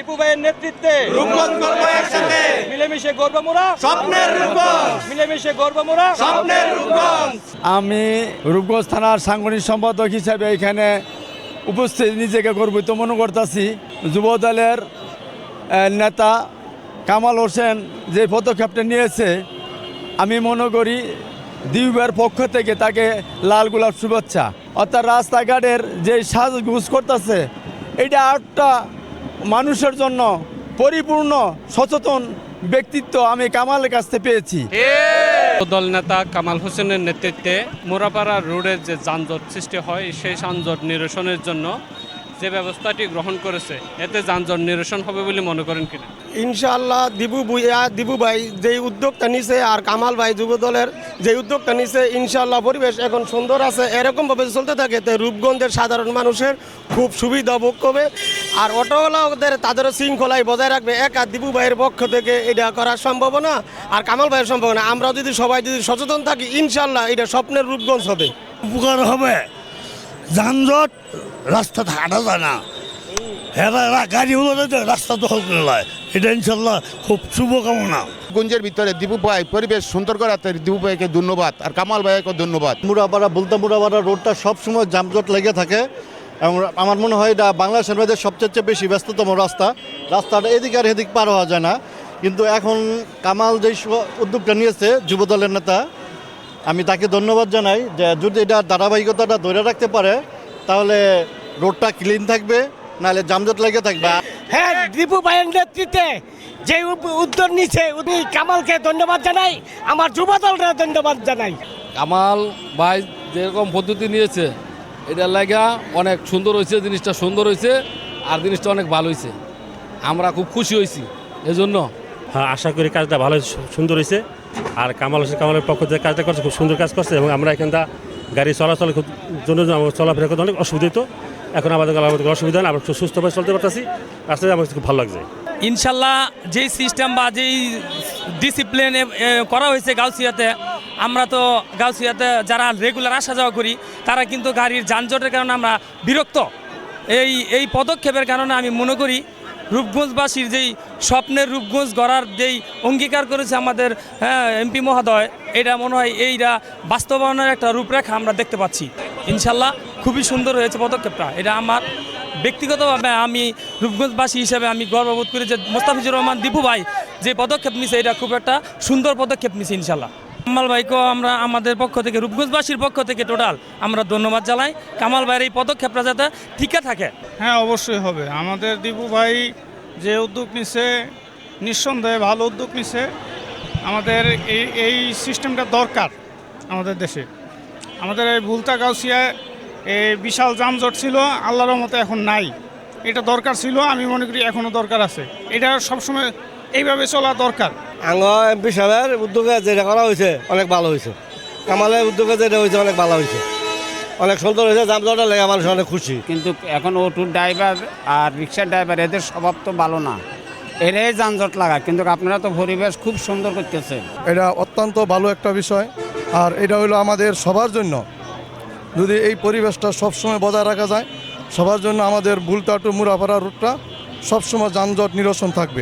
দীপু ভাইয়ের নেতৃত্বে রূপগঞ্জ করবো একসাথে, মিলেমিশে গর্ব মোরা স্বপ্নের রূপগঞ্জ, মিলেমিশে গর্ব মোরা স্বপ্নের রূপগঞ্জ। আমি রূপগঞ্জ থানার সাংগঠনিক সম্পাদক হিসাবে এখানে উপস্থিত নিজেকে গর্বিত মনে করতেছি। যুবদলের নেতা কামাল হোসেন যে পদক্ষেপটা নিয়েছে, আমি মনে করি দিউবের পক্ষ থেকে তাকে লাল গোলাপ শুভেচ্ছা। অর্থাৎ রাস্তাঘাটের যে সাজগুজ করতেছে, এটা একটা মানুষের জন্য পরিপূর্ণ সচেতন ব্যক্তিত্ব আমি কামালের কাছ থেকে পেয়েছি। দল নেতা কামাল হোসেনের নেতৃত্বে মোরাপাড়া রোডের যে যানজট সৃষ্টি হয়, সেই যানজট নিরসনের জন্য যে ব্যবস্থাটি গ্রহণ করেছে, এতে যানজট নিরসন হবে বলে মনে করেন কিনা? ইনশাআল্লাহ দিবু ভাই যেই উদ্যোগটা নিছে আর কামাল ভাই যুব দলের যে উদ্যোগটা নিছে, ইনশাআল্লাহ পরিবেশ এখন সুন্দর আছে। এরকমভাবে চলতে থাকে তো রূপগঞ্জের সাধারণ মানুষের খুব সুবিধা ভোগ করবে। আর অটোওয়ালাদের তাদেরও শৃঙ্খলায় বজায় রাখবে। আর দিবু ভাইয়ের পক্ষ থেকে এটা করা সম্ভব না, আর কামাল ভাইয়ের সম্ভব না। আমরা যদি সবাই যদি সচেতন থাকি, ইনশাআল্লাহ এটা স্বপ্নের রূপগঞ্জ হবে। উপকার হবে, যানজট রাস্তাতে হাঁটা যায় না, গাড়ি হলো রাস্তা দখল করে লয়, এটা ইনশাল্লাহ খুব শুভকামনা। গঞ্জের ভিতরে দীপু ভাই পরিবেশ সুন্দর করাতে দীপু ভাইকে ধন্যবাদ, আর কামাল ভাইকে ধন্যবাদ। মুরাপাড়া মুরাপাড়া রোডটা সবসময় যানজট লেগে থাকে এবং আমার মনে হয় এটা বাংলাদেশের মধ্যে সবচেয়ে বেশি ব্যস্ততম রাস্তাটা এদিক আর এদিক পার হওয়া যায় না। কিন্তু এখন কামাল যেই উদ্যোগটা নিয়েছে যুবদলের নেতা, আমি তাকে ধন্যবাদ জানাই যে যদি এটা ধারাবাহিকতাটা ধরে রাখতে পারে তাহলে রোডটা ক্লিন থাকবে, নাহলে যানজট লেগে থাকবে। হ্যাঁ, দীপু ভাইয়ের নেতৃত্বে যে উদ্যোগ নিচ্ছে, উনি কামালকে ধন্যবাদ জানাই, আমার যুবদলকে ধন্যবাদ জানাই। কামাল ভাই যেরকম পদ্ধতি নিয়েছে, এটা লাগা অনেক সুন্দর হয়েছে, জিনিসটা সুন্দর হয়েছে আর জিনিসটা অনেক ভালো হয়েছে। আমরা খুব খুশি হয়েছি এজন্য। হ্যাঁ, আশা করি কাজটা ভালো সুন্দর হয়েছে। আর কামালের পক্ষ থেকে কাজটা করছে, খুব সুন্দর কাজ করছে। এবং আমরা এখানটা গাড়ি চলাচলের জন্য চলাফেরা করতে অনেক অসুবিধা হতো, এখন আমাদের অসুবিধা না, আমরা সুস্থভাবে চলতে পারতেছি। রাস্তায় আমার খুব ভালো লাগছে। ইনশাল্লাহ যেই সিস্টেম বা যেই ডিসিপ্লিনে করা হয়েছে গাউসিয়াতে, আমরা তো গাউসিয়াতে যারা রেগুলার আসা যাওয়া করি, তারা কিন্তু গাড়ির যানজটের কারণে আমরা বিরক্ত। এই পদক্ষেপের কারণে আমি মনে করি রূপগঞ্জবাসীর যেই স্বপ্নের রূপগঞ্জ গড়ার যেই অঙ্গীকার করেছে আমাদের এমপি মহোদয়, এটা মনে হয় এইটা বাস্তবায়নের একটা রূপরেখা আমরা দেখতে পাচ্ছি। ইনশাল্লাহ খুবই সুন্দর হয়েছে পদক্ষেপটা। এটা আমার ব্যক্তিগতভাবে আমি রূপগঞ্জবাসী হিসেবে আমি গর্ববোধ করি যে মোস্তাফিজুর রহমান দীপু ভাই যে পদক্ষেপ নিছে, এটা খুব একটা সুন্দর পদক্ষেপ নিছে। ইনশাল্লাহ কামাল ভাইকেও আমরা আমাদের পক্ষ থেকে, রূপগঞ্জবাসীর পক্ষ থেকে টোটাল আমরা ধন্যবাদ জানাই। কামাল ভাইয়ের এই পদক্ষেপটা যাতে ঠিকই থাকে। হ্যাঁ, অবশ্যই হবে। আমাদের দীপু ভাই যে উদ্যোগ নিছে, নিঃসন্দেহে ভালো উদ্যোগ নিছে। আমাদের এই সিস্টেমটা দরকার আমাদের দেশে। আমাদের এই ভুলতা গাউসিয়ায় এই বিশাল যানজট ছিল, আল্লাহর রহমতে এখন নাই। এটা দরকার ছিল, আমি মনে করি এখনও দরকার আছে। এটা সবসময় এইভাবে চলা দরকার। এমপি সাহেবের উদ্যোগে যেটা করা হয়েছে অনেক ভালো হয়েছে। কামালের উদ্যোগে যেটা হয়েছে অনেক ভালো হয়েছে, অনেক সুন্দর হয়েছে। যানজটটা লেগে মানুষ অনেক খুশি। কিন্তু এখন অটোর ড্রাইভার আর রিক্সার ড্রাইভার এদের স্বভাব তো ভালো না, এরাই যানজট লাগা। কিন্তু আপনারা তো পরিবেশ খুব সুন্দর করতেছে, এটা অত্যন্ত ভালো একটা বিষয়। আর এটা হলো আমাদের সবার জন্য, যদি এই পরিবেশটা সবসময় বজায় রাখা যায়, সবার জন্য আমাদের বুলতা টু মুরাপাড়া রুটটা সবসময় যানজট নিরসন থাকবে।